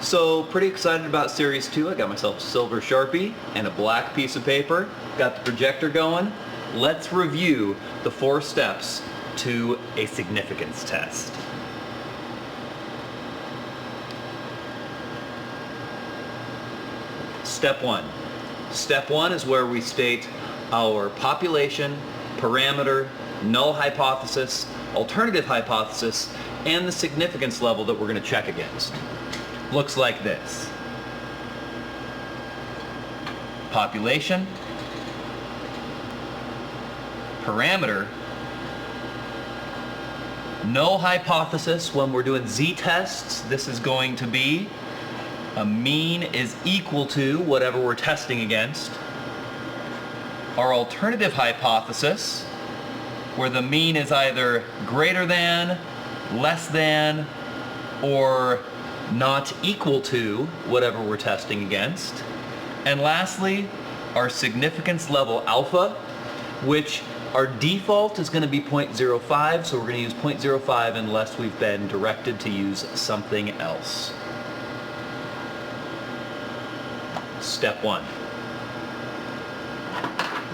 So pretty excited about Series 2. I got myself a silver Sharpie and a black piece of paper. Got the projector going. Let's review the 4 steps to a significance test. Step 1. Step 1 is where we state our population, parameter, null hypothesis, alternative hypothesis, and the significance level that we're going to check against. Looks like this. Population, parameter, null hypothesis. When we're doing z-tests, this is going to be a mean is equal to whatever we're testing against. Our alternative hypothesis, where the mean is either greater than, less than, or not equal to whatever we're testing against. And lastly, our significance level alpha, which our default is going to be 0.05, so we're going to use 0.05 unless we've been directed to use something else. Step 1.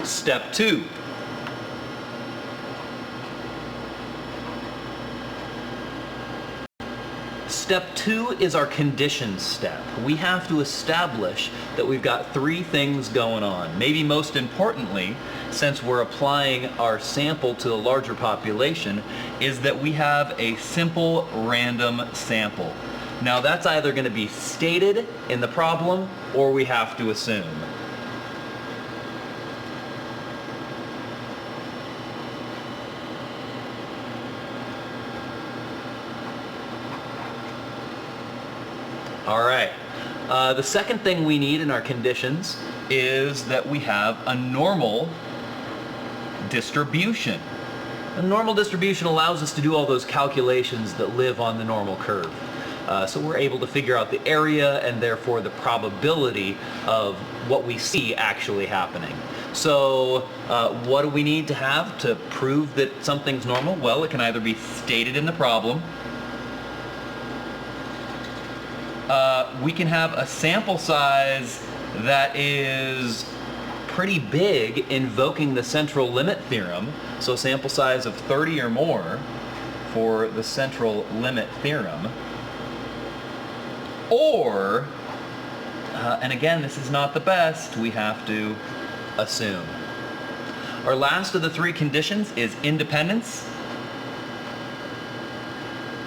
Step 2. Step 2 is our conditions step. We have to establish that we've got 3 things going on. Maybe most importantly, since we're applying our sample to a larger population, is that we have a simple random sample. Now that's either going to be stated in the problem or we have to assume. All right. The second thing we need in our conditions is that we have a normal distribution. A normal distribution allows us to do all those calculations that live on the normal curve. So we're able to figure out the area and therefore the probability of what we see actually happening. So what do we need to have to prove that something's normal? Well, it can either be stated in the problem. We can have a sample size that is pretty big, invoking the central limit theorem. So sample size of 30 or more for the central limit theorem. Or, and again, this is not the best, we have to assume. Our last of the 3 conditions is independence.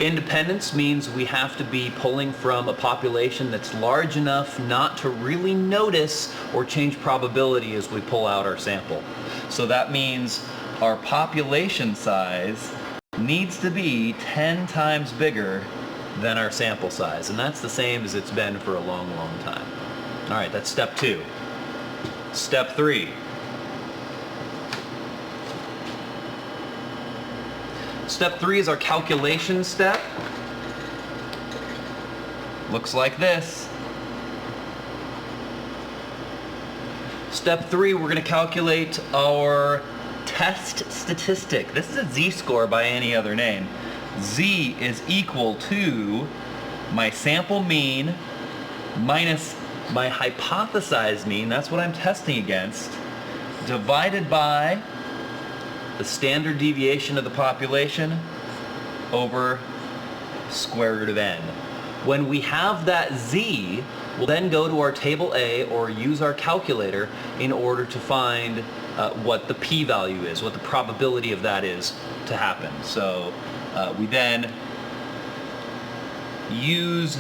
Independence means we have to be pulling from a population that's large enough not to really notice or change probability as we pull out our sample. So that means our population size needs to be 10 times bigger than our sample size, and that's the same as it's been for a long, long time. All right, that's step 2. Step 3. Step 3 is our calculation step. Looks like this. Step 3, we're going to calculate our test statistic. This is a z-score by any other name. Z is equal to my sample mean minus my hypothesized mean, that's what I'm testing against, divided by the standard deviation of the population over square root of n. When we have that z, we'll then go to our table A or use our calculator in order to find what the p-value is, what the probability of that is to happen. So we then use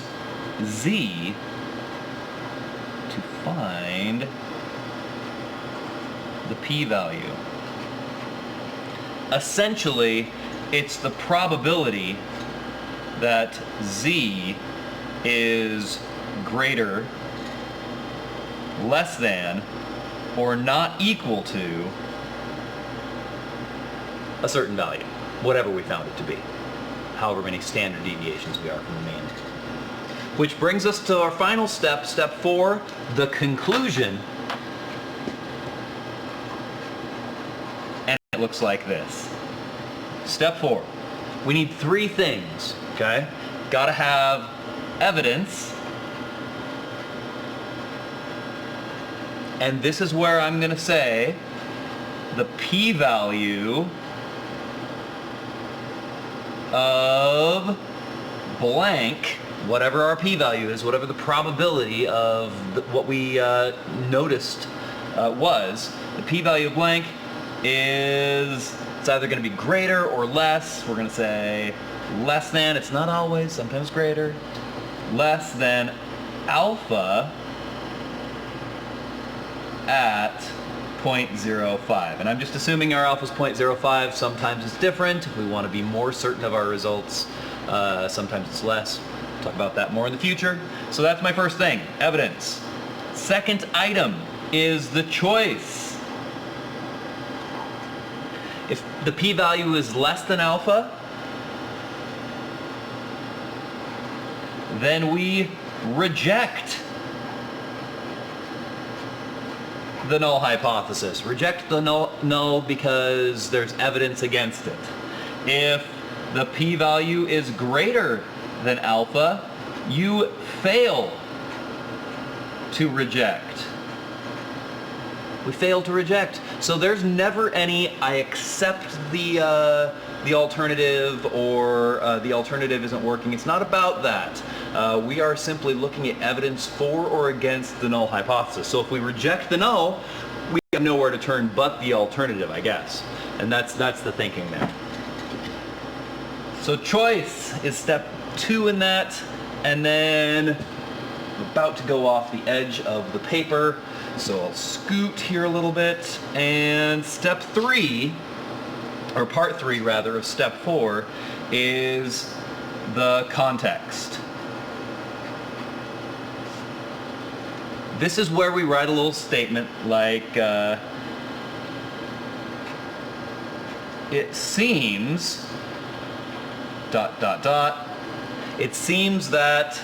z to find the p-value. Essentially, it's the probability that z is greater, less than, or not equal to a certain value, whatever we found it to be, however many standard deviations we are from the mean. Which brings us to our final step, step 4, the conclusion. And it looks like this. Step 4, we need 3 things, okay? Gotta have evidence And this is where I'm going to say the p-value of blank, whatever our p-value is, whatever the probability of what we noticed was, the p-value of blank is, it's either going to be greater or less. We're going to say less than, it's not always, sometimes greater, less than alpha at 0.05. And I'm just assuming our alpha is 0.05. Sometimes it's different. If we want to be more certain of our results, sometimes it's less. We'll talk about that more in the future. So that's my first thing, evidence. Second item is the choice. If the p-value is less than alpha, then we reject the null hypothesis. Reject the null because there's evidence against it. If the p-value is greater than alpha, you fail to reject. We fail to reject. So there's never any I accept the alternative, or the alternative isn't working. It's not about that. We are simply looking at evidence for or against the null hypothesis. So if we reject the null, we have nowhere to turn but the alternative, I guess. And that's the thinking there. So choice is step 2 in that, and then I'm about to go off the edge of the paper, so I'll scoot here a little bit, and step 3, or part 3 rather, of step 4 is the context. This is where we write a little statement like, it seems, ... it seems that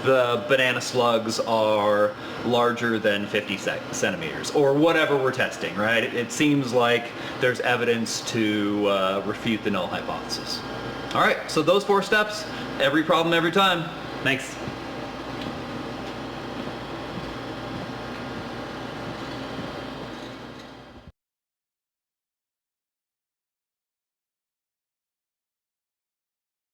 the banana slugs are larger than 50 centimeters, or whatever we're testing, right? It seems like there's evidence to refute the null hypothesis. All right, so those 4 steps, every problem, every time. Thanks.